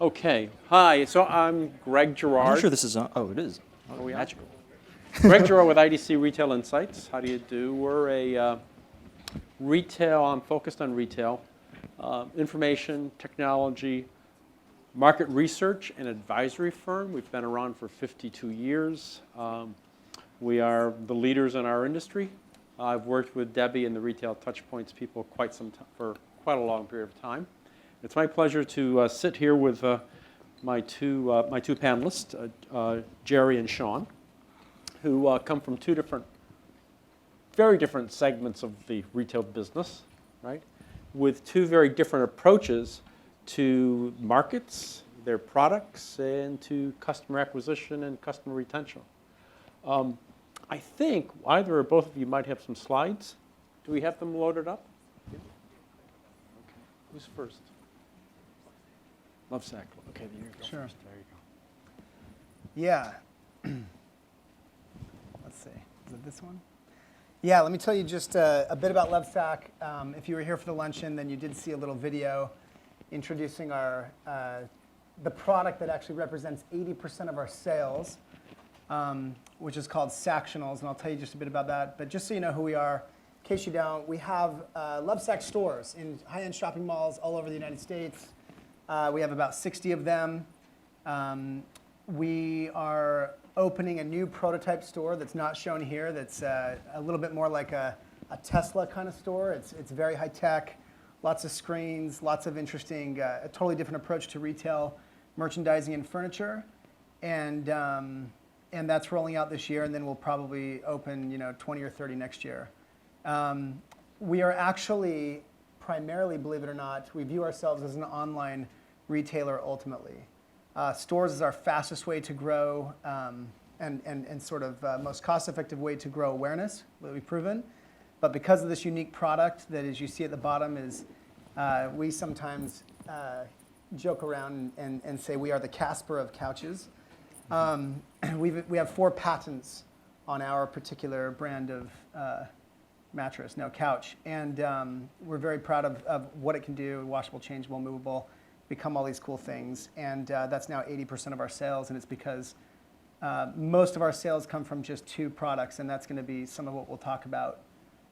Okay. Hi. So I'm Greg Girard. I'm not sure this is on. Oh, it is. Oh, yeah. Magical. Greg Girard with IDC Retail Insights. How do you do? We're a retail. I'm focused on retail, information, technology, market research, and advisory firm. We've been around for 52 years. We are the leaders in our industry. I've worked with Debbie and the retail touchpoints people for quite a long period of time. It's my pleasure to sit here with my two panelists, Jerry and Shawn, who come from two very different segments of the retail business, right? With two very different approaches to markets, their products, and to customer acquisition and customer retention. I think either or both of you might have some slides. Do we have them loaded up? Yeah. Okay. Who's first? Lovesac. Okay, there you go. Sure. First. There you go. Yeah. Let's see. Is it this one? Yeah, let me tell you just a bit about Lovesac. If you were here for the luncheon, then you did see a little video introducing the product that actually represents 80% of our sales, which is called Sactionals, and I'll tell you just a bit about that. But just so you know who we are, in case you don't, we have Lovesac stores in high-end shopping malls all over the United States. We have about 60 of them. We are opening a new prototype store that's not shown here, that's a little bit more like a Tesla kind of store. It's very high-tech, lots of screens, lots of interesting, a totally different approach to retail, merchandising, and furniture. And that's rolling out this year, and then we'll probably open 20 or 30 next year. We are actually primarily, believe it or not, we view ourselves as an online retailer ultimately. Stores is our fastest way to grow and sort of most cost-effective way to grow awareness that we've proven. But because of this unique product that, as you see at the bottom, is we sometimes joke around and say we are the Casper of couches. We have 4 patents on our particular brand of couch. And we're very proud of what it can do, washable, changeable, movable, become all these cool things. And that's now 80% of our sales, and it's because most of our sales come from just 2 products, and that's going to be some of what we'll talk about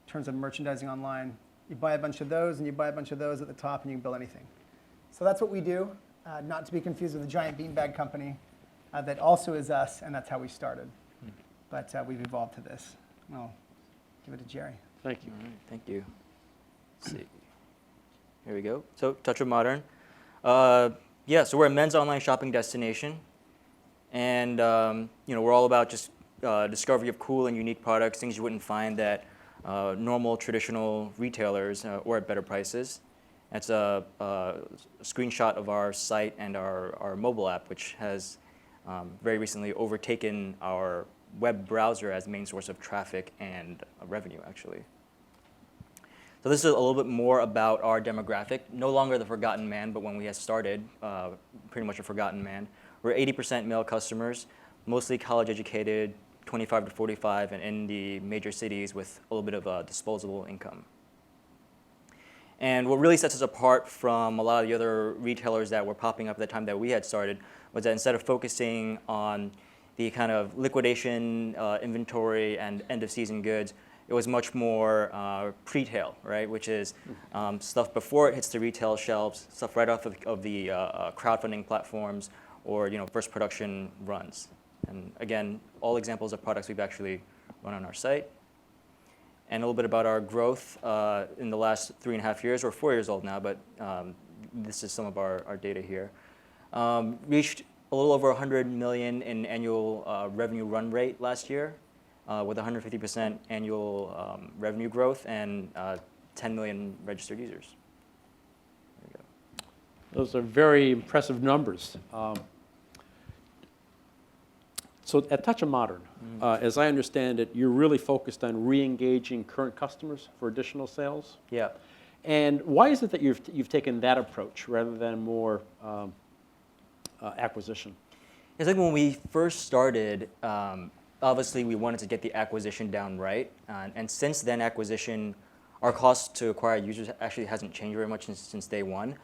in terms of merchandising online. You buy a bunch of those, and you buy a bunch of those at the top, and you can build anything. So that's what we do, not to be confused with the giant beanbag company that also is us, and that's how we started. But we've evolved to this. I'll give it to Jerry. Thank you. All right, thank you. Let's see. Here we go. So, Touch of Modern. Yeah, so we're a men's online shopping destination, and we're all about just discovery of cool and unique products, things you wouldn't find at normal traditional retailers or at better prices. That's a screenshot of our site and our mobile app, which has very recently overtaken our web browser as the main source of traffic and revenue, actually. So this is a little bit more about our demographic. No longer the forgotten man, but when we had started, pretty much a forgotten man. We're 80% male customers, mostly college-educated, 25 to 45, and in the major cities with a little bit of a disposable income. And what really sets us apart from a lot of the other retailers that were popping up at the time that we had started was that instead of focusing on the kind of liquidation, inventory, and end-of-season goods, it was much more pre-tail, right? Which is stuff before it hits the retail shelves, stuff right off of the crowdfunding platforms, or first production runs. And again, all examples of products we've actually run on our site. And a little bit about our growth in the last 3.5 years. We're 4 years old now, but this is some of our data here. Reached a little over 100 million in annual revenue run rate last year, with 150% annual revenue growth and 10 million registered users. There you go. Those are very impressive numbers. So at Touch of Modern, as I understand it, you're really focused on re-engaging current customers for additional sales? Yeah. And why is it that you've taken that approach rather than more acquisition? I think when we first started, obviously we wanted to get the acquisition down right. And since then, our cost to acquire users actually hasn't changed very much since day one.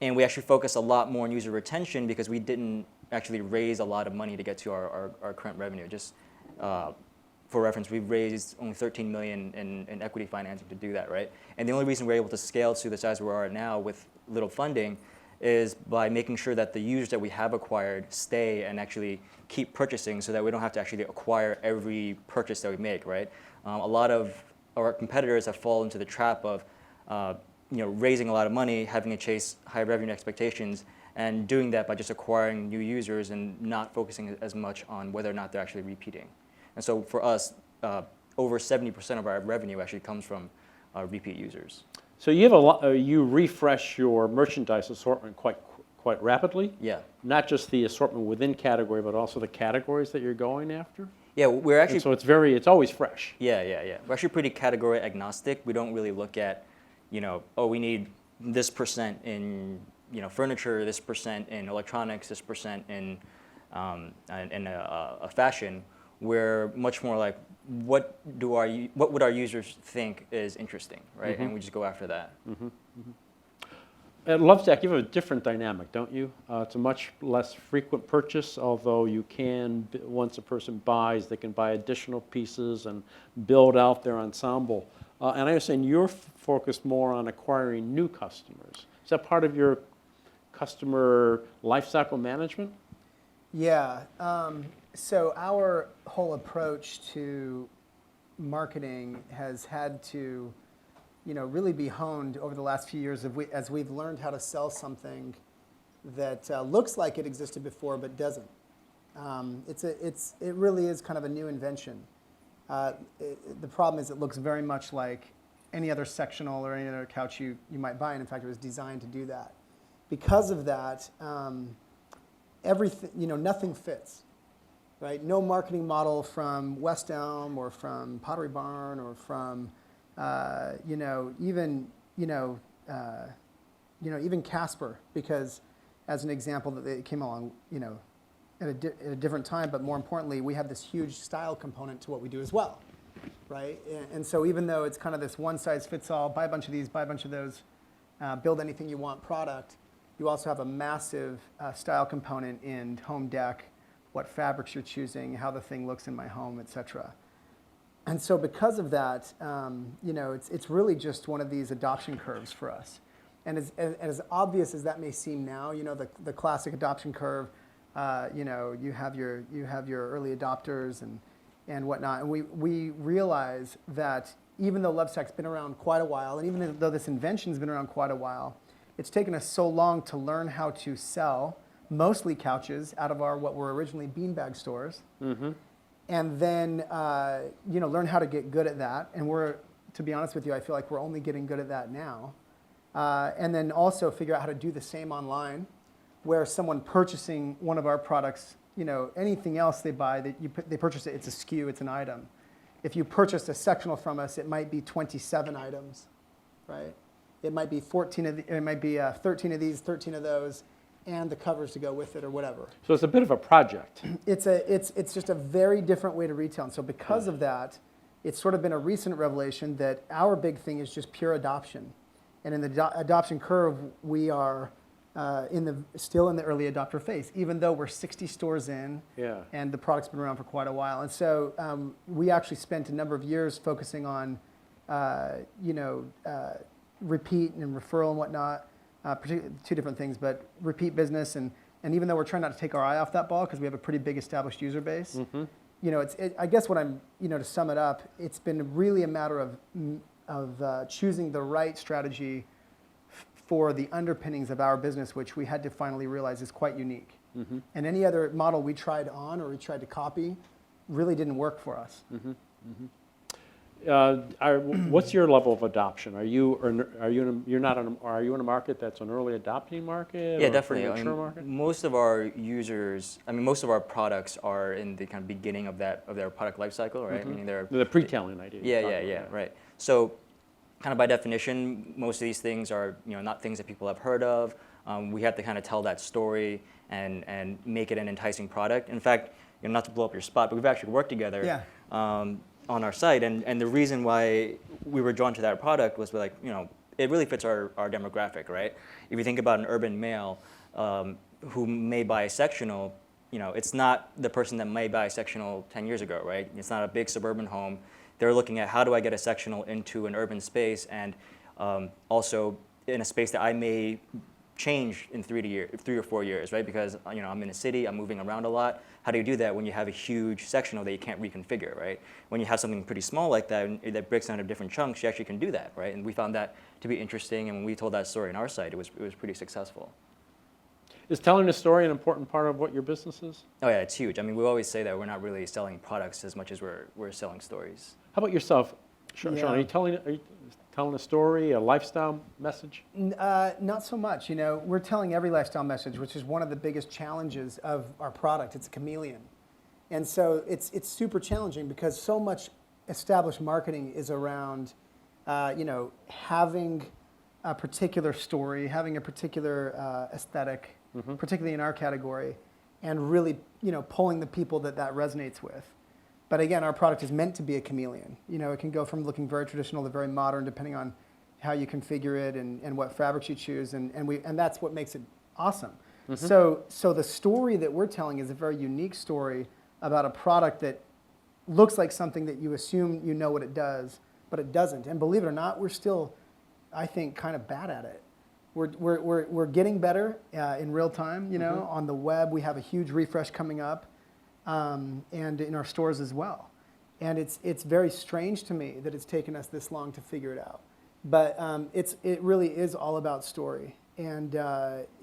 And we actually focus a lot more on user retention because we didn't actually raise a lot of money to get to our current revenue. Just for reference, we've raised only $13 million in equity financing to do that, right? And the only reason we're able to scale to the size we are now with little funding is by making sure that the users that we have acquired stay and actually keep purchasing so that we don't have to actually acquire every purchase that we make, right? A lot of our competitors have fallen into the trap of raising a lot of money, having to chase high revenue expectations, and doing that by just acquiring new users and not focusing as much on whether or not they're actually repeating. And so for us, over 70% of our revenue actually comes from repeat users. So you have you refresh your merchandise assortment quite rapidly. Yeah. Not just the assortment within category, but also the categories that you're going after. Yeah, we're actually. And so it's always fresh. Yeah. We're actually pretty category agnostic. We don't really look at, we need this percent in furniture, this percent in electronics, this percent in fashion. We're much more like, what would our users think is interesting, right? And we just go after that. At Lovesac, you have a different dynamic, don't you? It's a much less frequent purchase, although you can, once a person buys, they can buy additional pieces and build out their ensemble. And I understand you're focused more on acquiring new customers. Is that part of your customer lifecycle management? Yeah. So our whole approach to marketing has had to, really be honed over the last few years as we've learned how to sell something that looks like it existed before but doesn't. It really is kind of a new invention. The problem is it looks very much like any other sectional or any other couch you might buy, and in fact, it was designed to do that. Because of that, everything, nothing fits. Right? No marketing model from West Elm or from Pottery Barn or from, even Casper, because as an example that it came along, at a different time, but more importantly, we have this huge style component to what we do as well, right? And so even though it's kind of this one size fits all, buy a bunch of these, buy a bunch of those, build anything you want product, you also have a massive style component in home deck, what fabrics you're choosing, how the thing looks in my home, et cetera. And so because of that, it's really just one of these adoption curves for us. And as obvious as that may seem now, the classic adoption curve, you have your early adopters and whatnot. And we realize that even though Lovesac's been around quite a while, and even though this invention's been around quite a while, it's taken us so long to learn how to sell mostly couches out of what were originally beanbag stores, and then learn how to get good at that. And to be honest with you, I feel like we're only getting good at that now. And then also figure out how to do the same online, where someone purchasing one of our products, anything else they buy, they purchase it, it's a SKU, it's an item. If you purchased a sectional from us, it might be 27 items, right? It might be 13 of these, 13 of those, and the covers to go with it or whatever. So it's a bit of a project. It's just a very different way to retail. And so because of that, it's sort of been a recent revelation that our big thing is just pure adoption. And in the adoption curve, we are still in the early adopter phase, even though we're 60 stores in, and the product's been around for quite a while. And so we actually spent a number of years focusing on, repeat and referral and whatnot. Two different things, but repeat business, and even though we're trying not to take our eye off that ball because we have a pretty big established user base, I guess what I'm, to sum it up, it's been really a matter of choosing the right strategy for the underpinnings of our business, which we had to finally realize is quite unique. And any other model we tried on or we tried to copy really didn't work for us. What's your level of adoption? Are you in a market that's an early adopting market? Yeah, or definitely. A pretty mature market? Most of our users, most of our products are in the kind of beginning of their product life cycle, right? Meaning they're the pre-tailing idea. Yeah, right. So, kind of by definition, most of these things are not things that people have heard of. We have to kind of tell that story and make it an enticing product. In fact, not to blow up your spot, but we've actually worked together. On our site, and the reason why we were drawn to that product was if it really fits our demographic, right? If you think about an urban male who may buy a sectional, it's not the person that may buy a sectional 10 years ago, right? It's not a big suburban home. They're looking at how do I get a sectional into an urban space, and also in a space that I may change in 3 or 4 years, right? Because I'm in a city, I'm moving around a lot. How do you do that when you have a huge sectional that you can't reconfigure, right? When you have something pretty small like that and that breaks down into different chunks, you actually can do that, right? And we found that to be interesting, and when we told that story on our site, it was pretty successful. Is telling a story an important part of what your business is? Oh yeah, it's huge. I mean, we always say that we're not really selling products as much as we're selling stories. How about yourself, Shawn? Yeah. Are you telling a story, a lifestyle message? Not so much. We're telling every lifestyle message, which is one of the biggest challenges of our product. It's a chameleon. And so it's super challenging because so much established marketing is around, having a particular story, having a particular aesthetic, particularly in our category, and really, pulling the people that resonates with. But again, our product is meant to be a chameleon. It can go from looking very traditional to very modern, depending on how you configure it and what fabrics you choose, and that's what makes it awesome. So the story that we're telling is a very unique story about a product that looks like something that you assume you know what it does, but it doesn't. And believe it or not, we're still, I think, kind of bad at it. We're getting better in real time. On the web, we have a huge refresh coming up. And in our stores as well. And it's very strange to me that it's taken us this long to figure it out. But it really is all about story. And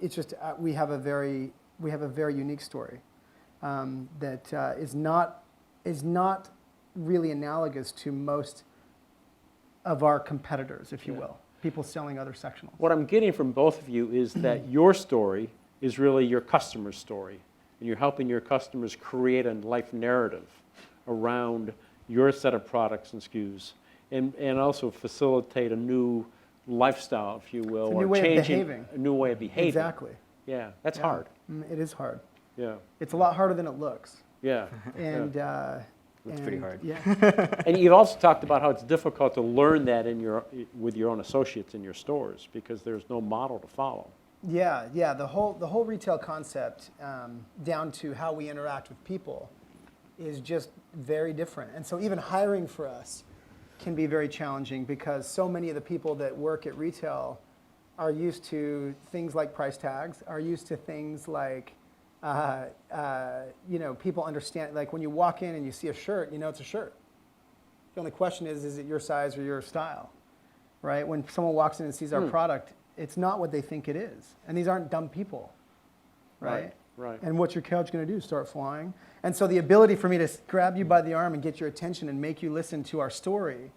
it's just we have a very unique story that is not really analogous to most of our competitors, if you will, people selling other sectionals. What I'm getting from both of you is that your story is really your customer's story. And you're helping your customers create a life narrative around your set of products and SKUs, and also facilitate a new lifestyle, if you will, It's a new way of behaving. a new way of behaving. Exactly. Yeah, that's hard. It is hard. Yeah, It's a lot harder than it looks. yeah. And It's pretty hard. Yeah. And you've also talked about how it's difficult to learn that with your own associates in your stores because there's no model to follow. Yeah. The whole retail concept, down to how we interact with people, is just very different. And so even hiring for us can be very challenging because so many of the people that work at retail are used to things like price tags, are used to things like, people understand, like when you walk in and you see a shirt, it's a shirt. The only question is it your size or your style, right? When someone walks in and sees our product, it's not what they think it is. And these aren't dumb people, right? Right. And what's your couch going to do? Start flying? And so the ability for me to grab you by the arm and get your attention and make you listen to our story,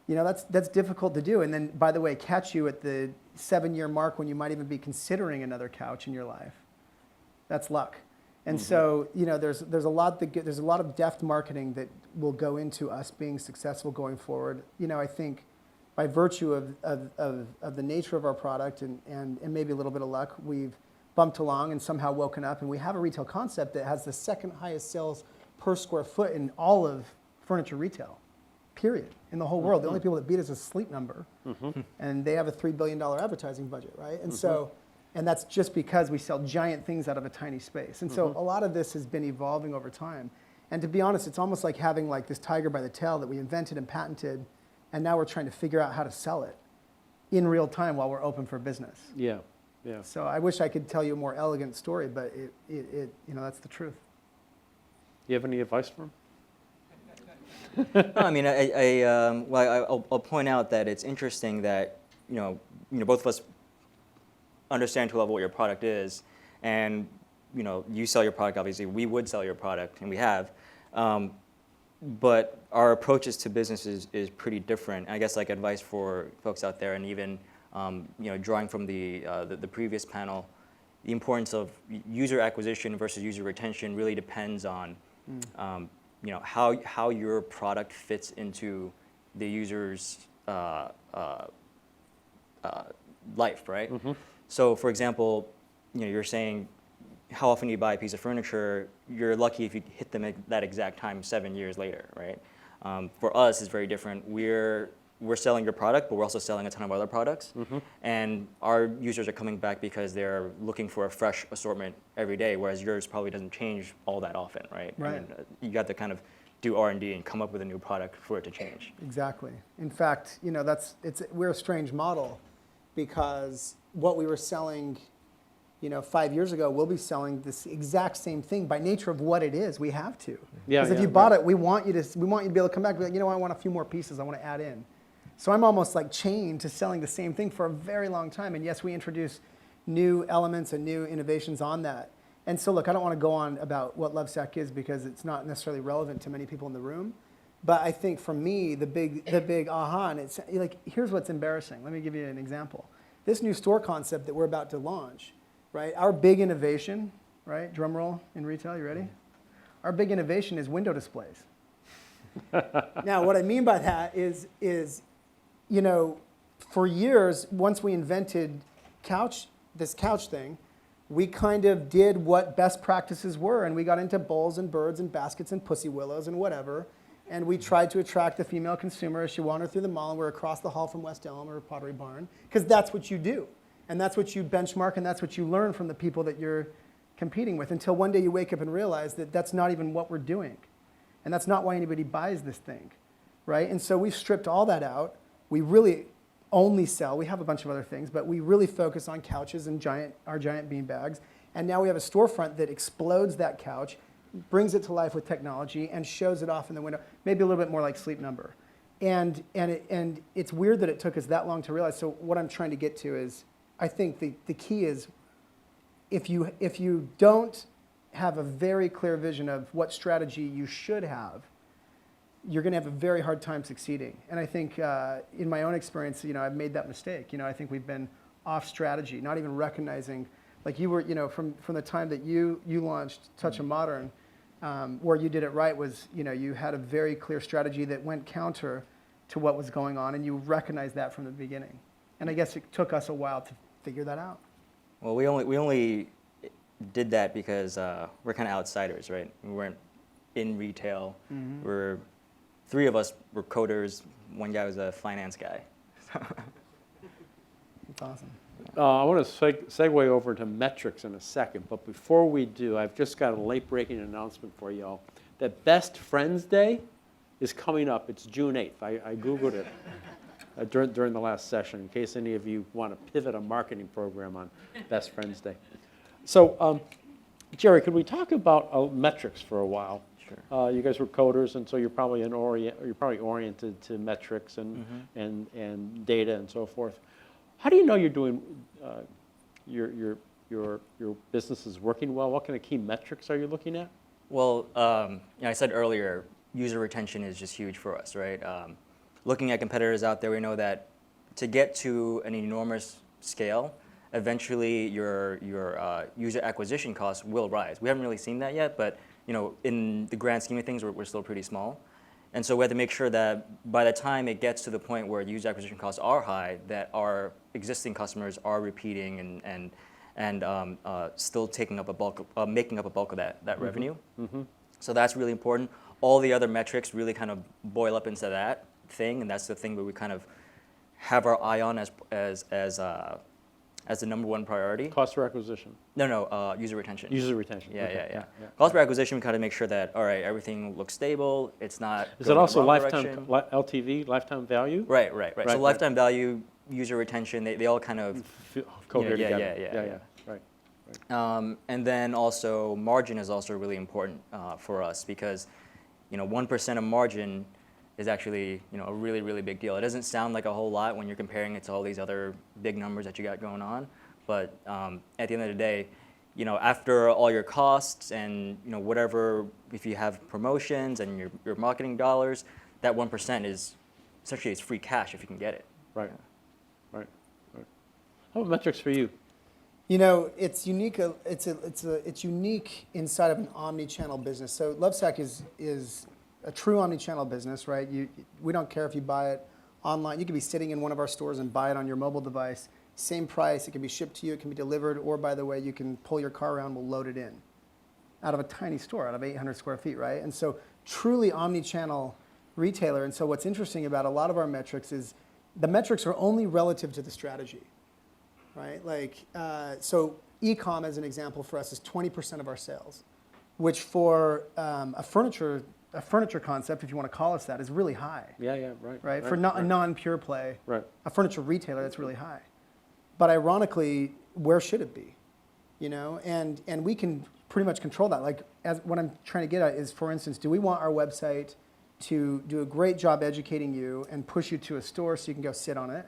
that's difficult to do. And then, by the way, catch you at the 7-year mark when you might even be considering another couch in your life. That's luck. And so, there's a lot of deft marketing that will go into us being successful going forward. I think by virtue of the nature of our product and maybe a little bit of luck, we've bumped along and somehow woken up, and we have a retail concept that has the second highest sales per square foot in all of furniture retail, period, in the whole world. The only people that beat us is Sleep Number, and they have a $3 billion advertising budget, right? And so, and that's just because we sell giant things out of a tiny space. And so a lot of this has been evolving over time. And to be honest, it's almost like having like this tiger by the tail that we invented and patented, and now we're trying to figure out how to sell it in real time while we're open for business. Yeah. So I wish I could tell you a more elegant story, but that's the truth. You have any advice for him? No, I mean, I'll point out that it's interesting that both of us understand to a level what your product is, and you sell your product. Obviously, we would sell your product, and we have. But our approaches to business is pretty different. I guess like advice for folks out there, and even drawing from the previous panel, the importance of user acquisition versus user retention really depends on how your product fits into the user's life, right? So, for example, you're saying, how often you buy a piece of furniture, you're lucky if you hit them at that exact time 7 years later, right? For us, it's very different. We're we're selling your product, but we're also selling a ton of other products. And our users are coming back because they're looking for a fresh assortment every day, whereas yours probably doesn't change all that often, right? Right. And, you got to kind of do R&D and come up with a new product for it to change. Exactly. In fact, you know, we're a strange model because what we were selling, you know, 5 years ago, we'll be selling this exact same thing by nature of what it is. We have to. Yeah, Because if yeah, you bought it, we want you to be able to come back and be like, you know, I want a few more pieces I want to add in. So I'm almost like chained to selling the same thing for a very long time. And yes, we introduce new elements and new innovations on that. And so look, I don't want to go on about what Lovesac is because it's not necessarily relevant to many people in the room. But I think for me, the big aha, and it's like, here's what's embarrassing. Let me give you an example. This new store concept that we're about to launch, right? Our big innovation, right? Drum roll in retail, you ready? Our big innovation is window displays. Now, what I mean by that is, you know, for years, once we invented this couch thing, we kind of did what best practices were, and we got into bowls and birds and baskets and pussy willows and whatever, and we tried to attract the female consumer as she wandered through the mall, and we're across the hall from West Elm or Pottery Barn, because that's what you do, and that's what you benchmark, and that's what you learn from the people that you're competing with, until one day you wake up and realize that that's not even what we're doing, and that's not why anybody buys this thing, right? And so we've stripped all that out. We really only sell, we have a bunch of other things, but we really focus on couches and our giant bean bags. And now we have a storefront that explodes that couch, brings it to life with technology, and shows it off in the window, maybe a little bit more like Sleep Number. And it's weird that it took us that long to realize. So what I'm trying to get to is, I think the key is, if you don't have a very clear vision of what strategy you should have, you're going to have a very hard time succeeding. And I think in my own experience, you know, I've made that mistake. You know, I think we've been off strategy, not even recognizing, like you were, you know, from the time that you launched Touch of Modern, where you did it right was, you know, you had a very clear strategy that went counter to what was going on, and you recognized that from the beginning. And I guess it took us a while to figure that out. Well, we only did that because we're kind of outsiders, right? We weren't in retail. We're three of us were coders. One guy was a finance guy. It's awesome. I want to segue over to metrics in a second, but before we do, I've just got a late-breaking announcement for y'all. That Best Friends Day is coming up. It's June 8th. I Googled it during the last session, in case any of you want to pivot a marketing program on Best Friends Day. So, Jerry, could we talk about metrics for a while? Sure. You guys were coders, and so you're probably oriented to metrics and data and so forth. How do you know you're doing your business is working well? What kind of key metrics are you looking at? Well, you know, I said earlier, user retention is just huge for us, right? Looking at competitors out there, we know that to get to an enormous scale, eventually your user acquisition costs will rise. We haven't really seen that yet, but you know, in the grand scheme of things, we're still pretty small. And so we have to make sure that by the time it gets to the point where the user acquisition costs are high, that our existing customers are repeating and still taking up a bulk, making up a bulk of that revenue. So that's really important. All the other metrics really kind of boil up into that thing, and that's the thing that we kind of have our eye on as the number one priority. Cost per acquisition. No, user retention. User retention. Yeah, Okay. yeah. Cost per acquisition, we kind of make sure that, all right, everything looks stable, it's not Is going it also in the wrong lifetime direction. LTV, lifetime value? Right. Right, So lifetime value, user retention, they all kind of, Cohere yeah, together. yeah. Right. and then also margin is also really important for us because, you know, 1% of margin is actually, you know, a really, really big deal. It doesn't sound like a whole lot when you're comparing it to all these other big numbers that you got going on, but at the end of the day, you know, after all your costs and, you know, whatever, if you have promotions and your marketing dollars, that 1% is essentially it's free cash if you can get it. Right. How about metrics for you? You know, it's unique. It's unique inside of an omni-channel business. So Lovesac is a true omni-channel business, right? We don't care if you buy it online. You could be sitting in one of our stores and buy it on your mobile device. Same price. It can be shipped to you. It can be delivered. Or by the way, you can pull your car around. We'll load it in. Out of a tiny store, out of 800 square feet, right? And so truly omni-channel retailer. And so what's interesting about a lot of our metrics is the metrics are only relative to the strategy, right? Like, so e-com as an example for us is 20% of our sales, which for a furniture concept, if you want to call us that, is really high. Yeah, right. Right? For a non-pure play, Right. a furniture retailer, that's really high. But ironically, where should it be? You know, and we can pretty much control that. Like, what I'm trying to get at is, for instance, do we want our website to do a great job educating you and push you to a store so you can go sit on it?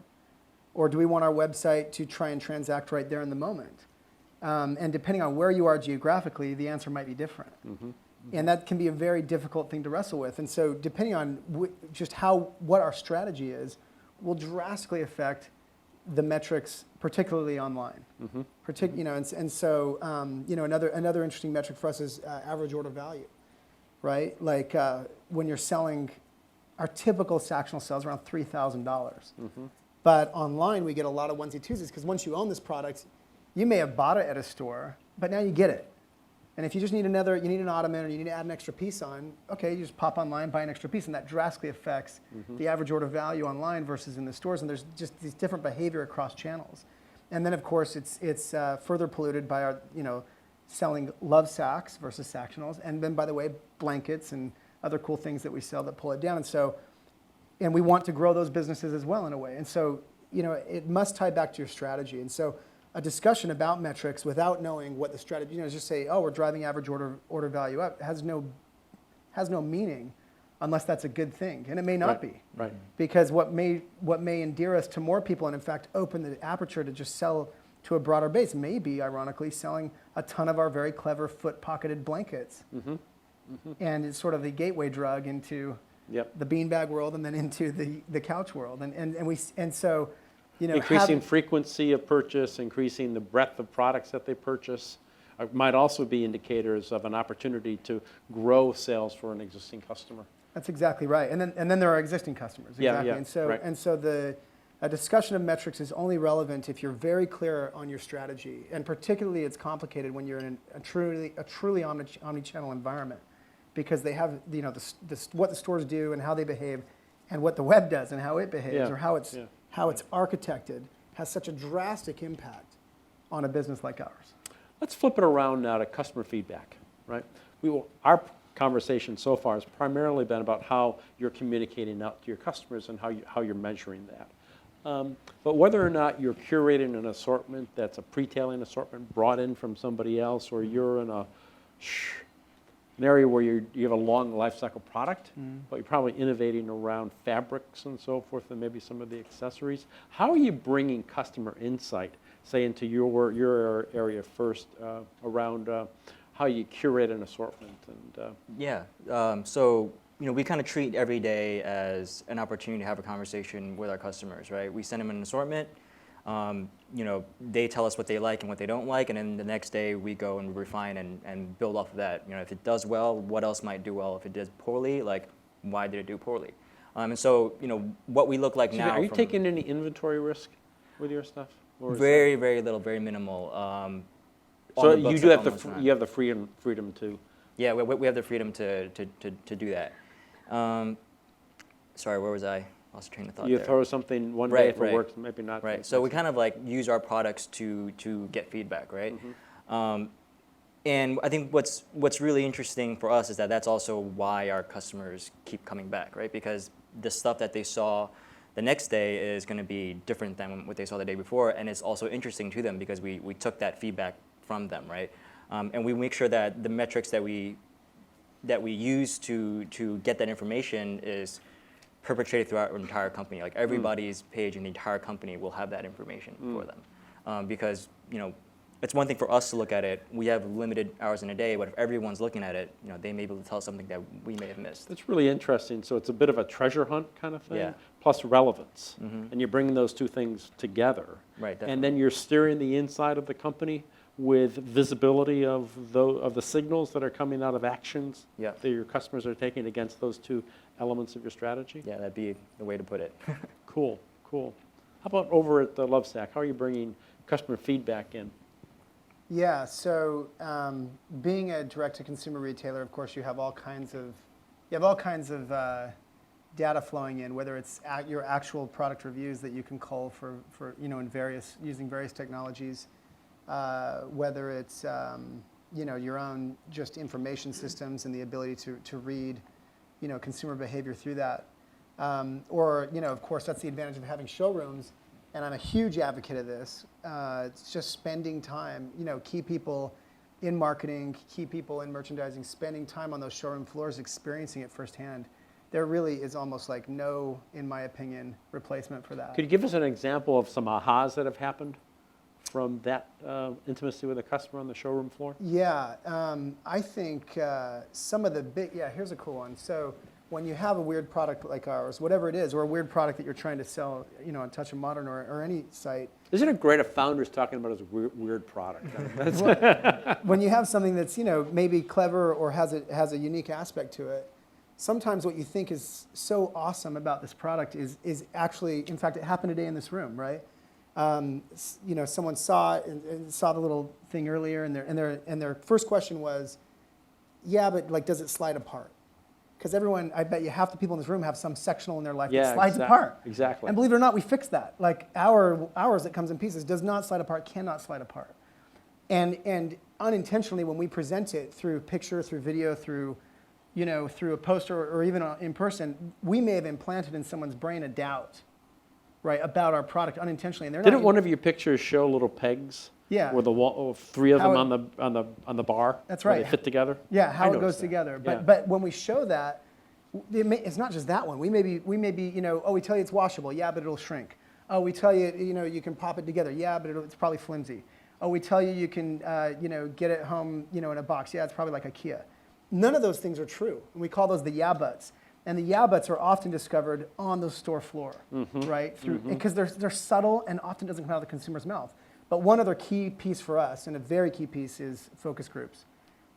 Or do we want our website to try and transact right there in the moment? And depending on where you are geographically, the answer might be different. And that can be a very difficult thing to wrestle with. And so depending on just what our strategy is, will drastically affect the metrics, particularly online. You know, and so you know, another interesting metric for us is average order value, right? Like when you're selling, our typical Sactional sells around $3,000. But online, we get a lot of onesie twosies because once you own this product, you may have bought it at a store, but now you get it. And if you just need you need an ottoman or you need to add an extra piece on, okay, you just pop online, buy an extra piece, and that drastically affects the average order value online versus in the stores. And there's just these different behavior across channels. And then, of course, it's further polluted by our, you know, selling Lovesacs versus Sactionals. And then, by the way, blankets and other cool things that we sell that pull it down. And so, and we want to grow those businesses as well in a way. And so, you know, it must tie back to your strategy. And so a discussion about metrics without knowing what the strategy, you know, just say, oh, we're driving average order value up, has no meaning unless that's a good thing. And it may not be. Right. Because what may endear us to more people and in fact open the aperture to just sell to a broader base may be, ironically, selling a ton of our very clever foot-pocketed blankets. And it's sort of the gateway drug into the beanbag world and then into the couch world. And so, you know, increasing frequency of purchase, increasing the breadth of products that they purchase, might also be indicators of an opportunity to grow sales for an existing customer. That's exactly right. And then there are existing customers. Exactly. And so a discussion of metrics is only relevant if you're very clear on your strategy. And particularly it's complicated when you're in a truly omni-channel environment, because they have, you know, what the stores do and how they behave, and what the web does and how it behaves, or how it's architected, has such a drastic impact on a business like ours. Let's flip it around now to customer feedback, right? Our conversation so far has primarily been about how you're communicating out to your customers and how you're measuring that. But whether or not you're curating an assortment that's a pre-tailing assortment brought in from somebody else, or you're in an area where you have a long life cycle product, but you're probably innovating around fabrics and so forth, and maybe some of the accessories. How are you bringing customer insight, say, into your area first, around how you curate an assortment? And so, you know, we kind of treat every day as an opportunity to have a conversation with our customers, right? We send them an assortment. You know, they tell us what they like and what they don't like, and then the next day we go and refine and build off of that. You know, if it does well, what else might do well? If it does poorly, like, why did it do poorly? And so, you know, what we look like now. Are you taking any inventory risk with your stuff? Very little, very minimal. So you do have the freedom to. Yeah, we have the freedom to do that. Sorry, where was I? Lost train of thought. You there. throw something one day for work, maybe not. Right. So we kind of like use our products to get feedback, right? And I think what's really interesting for us is that that's also why our customers keep coming back, right? Because the stuff that they saw the next day is going to be different than what they saw the day before, and it's also interesting to them because we took that feedback from them, right? And we make sure that the metrics that we use to get that information is perpetrated throughout our entire company. Like everybody's page in the entire company will have that information for them, because, you know, it's one thing for us to look at it. We have limited hours in a day, but if everyone's looking at it, you know, they may be able to tell us something that we may have missed. That's really interesting. So it's a bit of a treasure hunt kind of thing, plus relevance, and you're bringing those two things together. Right. Definitely. And then you're steering the inside of the company with visibility of the signals that are coming out of actions that your customers are taking against those two elements of your strategy. Yeah, that'd be the way to put it. Cool. How about over at the Lovesac? How are you bringing customer feedback in? Yeah, so being a direct-to-consumer retailer, of course, you have all kinds of data flowing in, whether it's your actual product reviews that you can cull for using various technologies, whether it's your own just information systems and the ability to read consumer behavior through that, or of course that's the advantage of having showrooms, and I'm a huge advocate of this. It's just spending time, key people in marketing, key people in merchandising, spending time on those showroom floors, experiencing it firsthand. There really is almost like no, in my opinion, replacement for that. Could you give us an example of some ahas that have happened from that intimacy with a customer on the showroom floor? Yeah, I think some of the here's a cool one. So when you have a weird product like ours, whatever it is, or a weird product that you're trying to sell, on Touch of Modern or any site. Isn't it great if founders talking about his weird product? When you have something that's, maybe clever or has a unique aspect to it, sometimes what you think is so awesome about this product is actually, in fact, it happened today in this room, right? Someone saw it and saw the little thing earlier, and their first question was, yeah, but like, does it slide apart? Because everyone, I bet you half the people in this room have some sectional in their life that slides apart. Exactly. And believe it or not, we fixed that. Like ours that comes in pieces does not slide apart, cannot slide apart. And unintentionally, when we present it through picture, through video, through a poster or even in person, we may have implanted in someone's brain a doubt, right, about our product unintentionally. And Didn't one of your pictures show little pegs? Yeah. With three of them on the bar. That's right. Where they fit together. Yeah, how it goes together. But when we show that, it's not just that one. We may be we tell you it's washable. Yeah, but it'll shrink. Oh, we tell you you can pop it together. Yeah, but it's probably flimsy. Oh, we tell you can get it home in a box. Yeah, it's probably like IKEA. None of those things are true. And we call those the yeah buts. And the yeah buts are often discovered on the store floor, right? Because they're subtle and often doesn't come out of the consumer's mouth. But one other key piece for us, and a very key piece, is focus groups.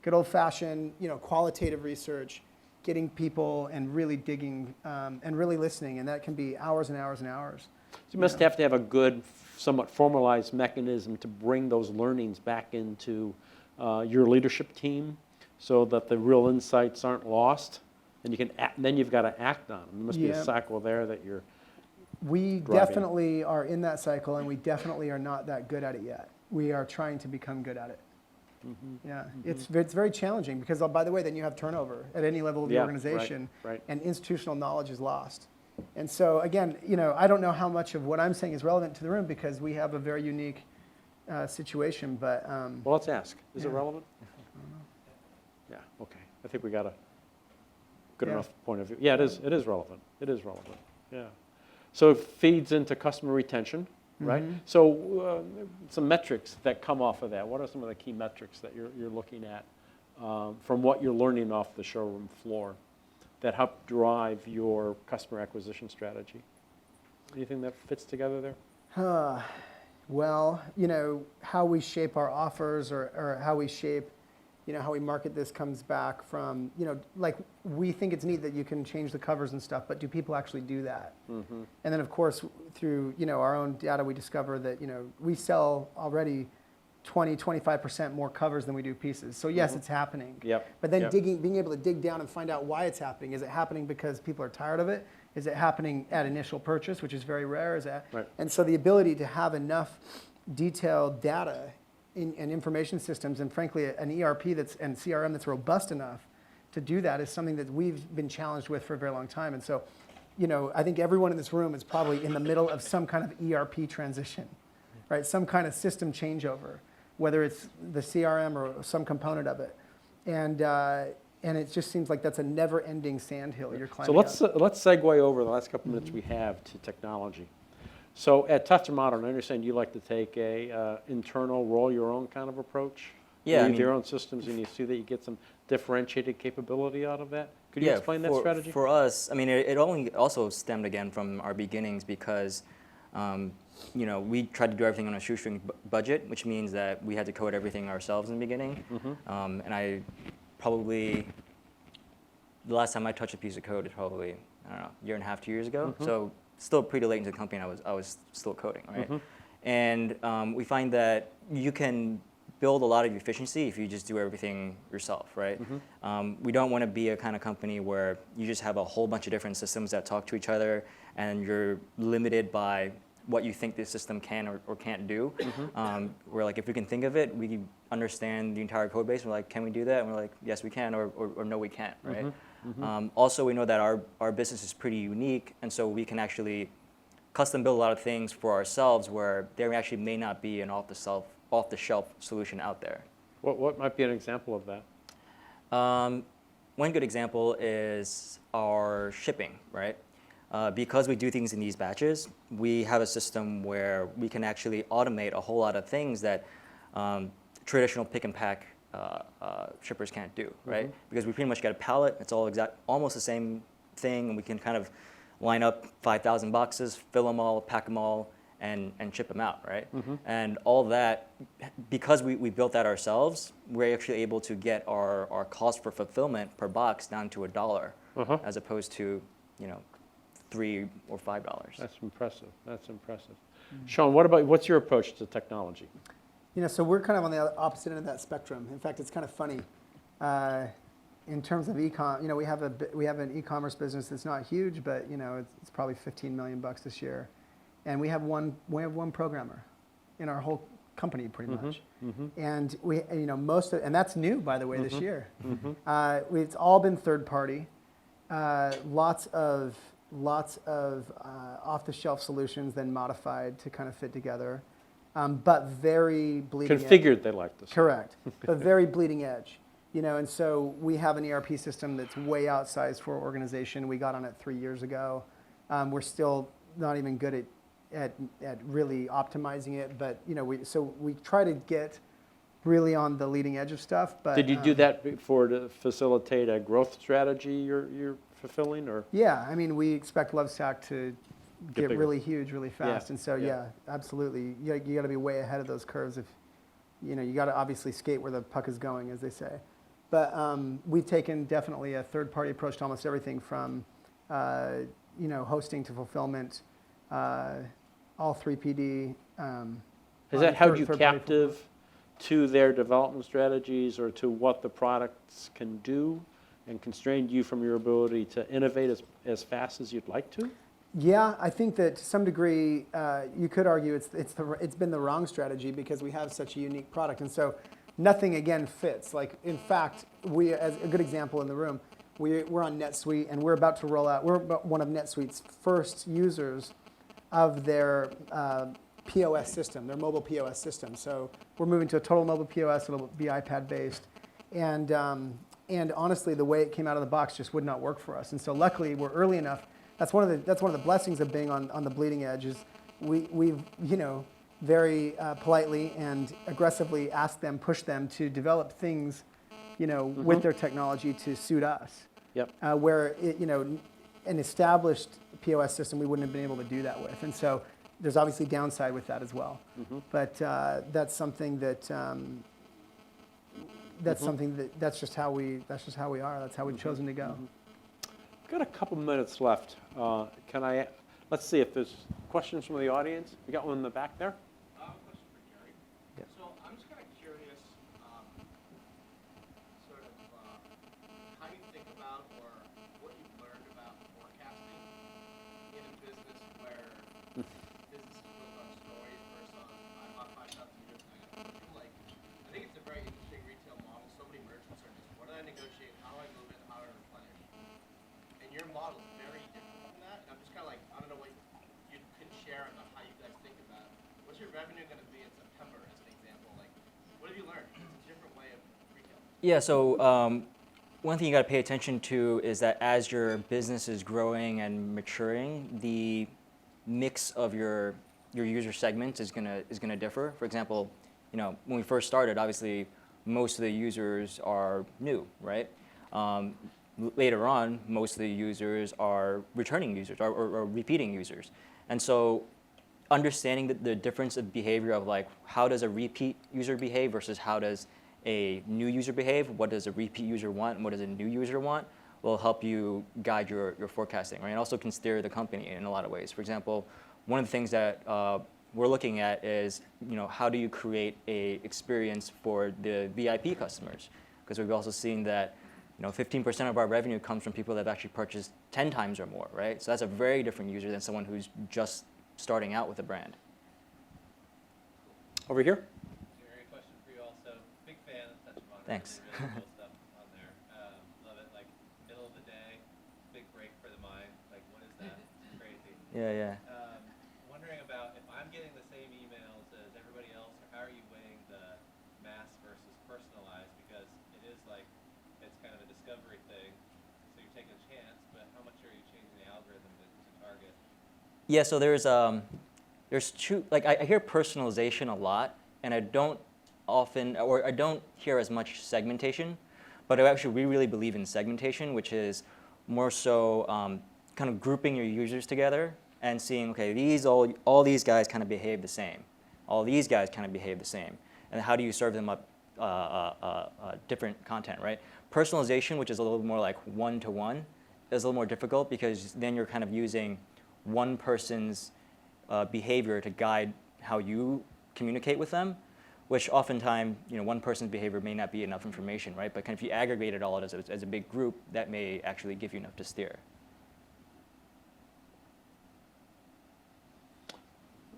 Good old-fashioned, qualitative research, getting people and really digging and really listening, and that can be hours and hours and hours. So you must have to have a good, somewhat formalized mechanism to bring those learnings back into your leadership team, so that the real insights aren't lost, and you can then you've got to act on them. There must be a cycle there that you're. We definitely are in that cycle, and we definitely are not that good at it yet. We are trying to become good at it. Yeah, it's very challenging because, by the way, then you have turnover at any level of the organization, and institutional knowledge is lost. And so, again, I don't know how much of what I'm saying is relevant to the room because we have a very unique situation. But well, let's ask. Is it relevant? Yeah. Okay. I think we got a good enough point of view. Yeah, it is. It is relevant. It is relevant. Yeah. So it feeds into customer retention, right? So some metrics that come off of that. What are some of the key metrics that you're looking at from what you're learning off the showroom floor that help drive your customer acquisition strategy? Anything that fits together there? Well, how we shape our offers or how we shape, how we market this comes back from, like we think it's neat that you can change the covers and stuff, but do people actually do that? And then, of course, through, our own data, we discover that, we sell already 20, 25% more covers than we do pieces. So yes, it's happening. But then being able to dig down and find out why it's happening. Is it happening because people are tired of it? Is it happening at initial purchase, which is very rare? And so the ability to have enough detailed data and information systems, and frankly, an ERP and CRM that's robust enough to do that is something that we've been challenged with for a very long time. And so, I think everyone in this room is probably in the middle of some kind of ERP transition, right? Some kind of system changeover, whether it's the CRM or some component of it. And it just seems like that's a never-ending sandhill you're climbing up. So let's segue over the last couple minutes we have to technology. So at Touch of Modern, I understand you like to take a internal roll your own kind of approach. Yeah, with your own systems, and you see that you get some differentiated capability out of that. Could you explain that strategy? For us, it only also stemmed again from our beginnings because, we tried to do everything on a shoestring budget, which means that we had to code everything ourselves in the beginning. And I probably, the last time I touched a piece of code is probably, I don't know, a year and a half, 2 years ago. So still pretty late into the company, and I was still coding, right? And we find that you can build a lot of efficiency if you just do everything yourself, right? We don't want to be a kind of company where you just have a whole bunch of different systems that talk to each other and you're limited by what you think this system can or can't do. We're like, if we can think of it, we understand the entire code base. We're like, can we do that? And we're like, yes, we can, or no, we can't, right? Also, we know that our business is pretty unique, and so we can actually custom build a lot of things for ourselves where there actually may not be an off-the-shelf solution out there. What might be an example of that? One good example is our shipping, right? Because we do things in these batches, we have a system where we can actually automate a whole lot of things that traditional pick and pack shippers can't do, right? Because we pretty much get a pallet, it's all almost the same thing, and we can kind of line up 5,000 boxes, fill them all, pack them all, and ship them out, right? And all that, because we built that ourselves, we're actually able to get our cost for fulfillment per box down to $1, as opposed to, $3 or $5. That's impressive. That's impressive. Shawn, what's your approach to technology? So we're kind of on the opposite end of that spectrum. In fact, it's kind of funny. In terms of e-com, we have an e-commerce business that's not huge, but it's probably $15 million this year, and we have one programmer in our whole company pretty much. And and that's new, by the way, this year. It's all been third party. Lots of off-the-shelf solutions, then modified to kind of fit together, but very bleeding Configured, edge. they like this. Correct, but very bleeding edge. And so we have an ERP system that's way outsized for our organization. We got on it 3 years ago. We're still not even good at really optimizing it, but we try to get really on the leading edge of stuff. But did you do that to facilitate a growth strategy you're fulfilling, or? Yeah, I mean, we expect Lovesac to get bigger. really huge really fast, and so Yeah. absolutely, you got to be way ahead of those curves. If you got to obviously skate where the puck is going, as they say. But we've taken definitely a third-party approach to almost everything from hosting to fulfillment, all 3PD. Has that held you captive to their development strategies or to what the products can do, and constrained you from your ability to innovate as fast as you'd like to? Yeah, I think that to some degree you could argue it's been the wrong strategy because we have such a unique product, and so nothing again fits. Like, in fact, as a good example in the room, we're on NetSuite, and we're about to roll out. We're one of NetSuite's first users of their POS system, their mobile POS system. So we're moving to a total mobile POS. It'll be iPad based, and honestly, the way it came out of the box just would not work for us. And so luckily, we're early enough. That's one of the blessings of being on the bleeding edge is we've very politely and aggressively pushed them to develop things, with their technology to suit us. Yep. Where an established POS system we wouldn't have been able to do that with, and so there's obviously downside with that as well. But that's something that that's just how we are. That's how we've chosen to go. Got a couple minutes left. Let's see if there's questions from the audience. We got one in the back there. Question for Gary. Yeah. So I'm just kind of curious, how you think about or what you've learned about forecasting in a business where business is built on stories versus I bought 5,000 units and I got to like. I think it's a very interesting retail model. So many merchants are just, what do I negotiate? How do I move it? How do I replenish? And your model is very different from that. And I'm just kind of like, I don't know what you can share about how you guys think about it. What's your revenue going to be in September, as an example? Like, what have you learned? It's a different way of retail. Yeah, so one thing you got to pay attention to is that as your business is growing and maturing, the mix of your user segments is gonna differ. For example, when we first started, obviously most of the users are new, right? Later on, most of the users are returning users or repeating users, and so understanding the difference of behavior of like how does a repeat user behave versus how does a new user behave, what does a repeat user want, and what does a new user want, will help you guide your forecasting, right? And also can steer the company in a lot of ways. For example, one of the things that we're looking at is, how do you create a experience for the VIP customers? Because we've also seen that, 15% of our revenue comes from people that have actually purchased 10 times or more, right? So that's a very different user than someone who's just starting out with a brand. Over here? Jerry, question for you also. Big fan of Touch of Modern. Thanks. Really cool stuff on there. Love it. Like, middle of the day, big break for the mind. Like, what is that? It's crazy. Yeah. Wondering about if I'm getting the same emails as everybody else, or how are you weighing the mass versus personalized? Because it is like, it's kind of a discovery thing. So you're taking a chance, but how much are you changing the algorithm to target? Yeah, so there's two, like I hear personalization a lot, and I don't hear as much segmentation, but we really believe in segmentation, which is more so kind of grouping your users together and seeing, okay, all these guys kind of behave the same. All these guys kind of behave the same. And how do you serve them up different content, right? Personalization, which is a little more like one-to-one, is a little more difficult because then you're kind of using one person's behavior to guide how you communicate with them, which oftentimes, one person's behavior may not be enough information, right? But kind of if you aggregate it all as a big group, that may actually give you enough to steer.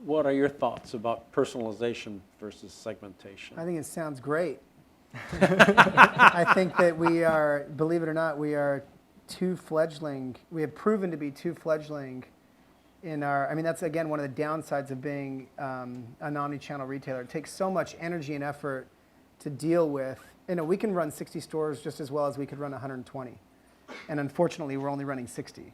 What are your thoughts about personalization versus segmentation? I think it sounds great. I think that we are, believe it or not, we are two fledgling. We have proven to be two fledgling in our, that's again one of the downsides of being an omni-channel retailer. It takes so much energy and effort to deal with. We can run 60 stores just as well as we could run 120. And unfortunately, we're only running 60,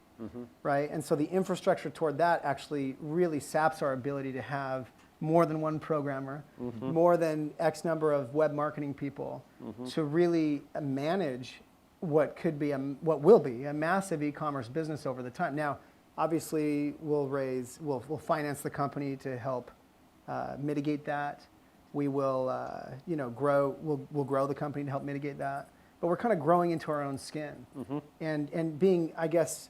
right? And so the infrastructure toward that actually really saps our ability to have more than one programmer, more than X number of web marketing people to really manage what will be a massive e-commerce business over the time. Now, obviously, we'll finance the company to help mitigate that. We will, we'll grow the company to help mitigate that. But we're kind of growing into our own skin, and being, I guess,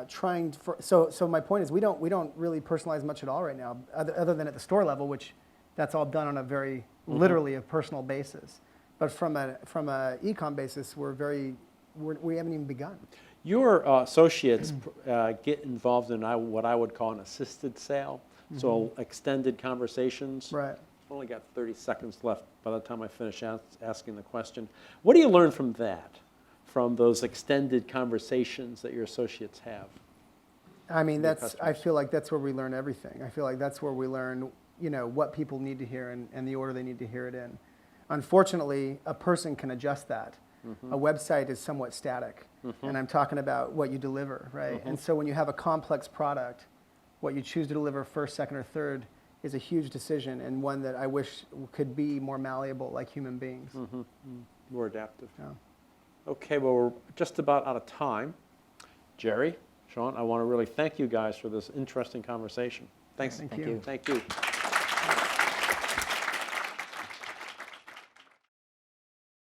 trying for. So my point is, we don't really personalize much at all right now, other than at the store level, which that's all done on a very literally a personal basis. But from a e-com basis, we haven't even begun. Your associates get involved in what I would call an assisted sale, so extended conversations. Right. I've only got 30 seconds left by the time I finish asking the question. What do you learn from that, from those extended conversations that your associates have? I feel like that's where we learn everything. I feel like that's where we learn, what people need to hear and the order they need to hear it in. Unfortunately, a person can adjust that. A website is somewhat static, and I'm talking about what you deliver, right? And so when you have a complex product, what you choose to deliver first, second, or third is a huge decision, and one that I wish could be more malleable like human beings. More adaptive. Yeah. Okay, well, we're just about out of time. Jerry, Shawn, I want to really thank you guys for this interesting conversation. Thanks. Thank you. Thank you.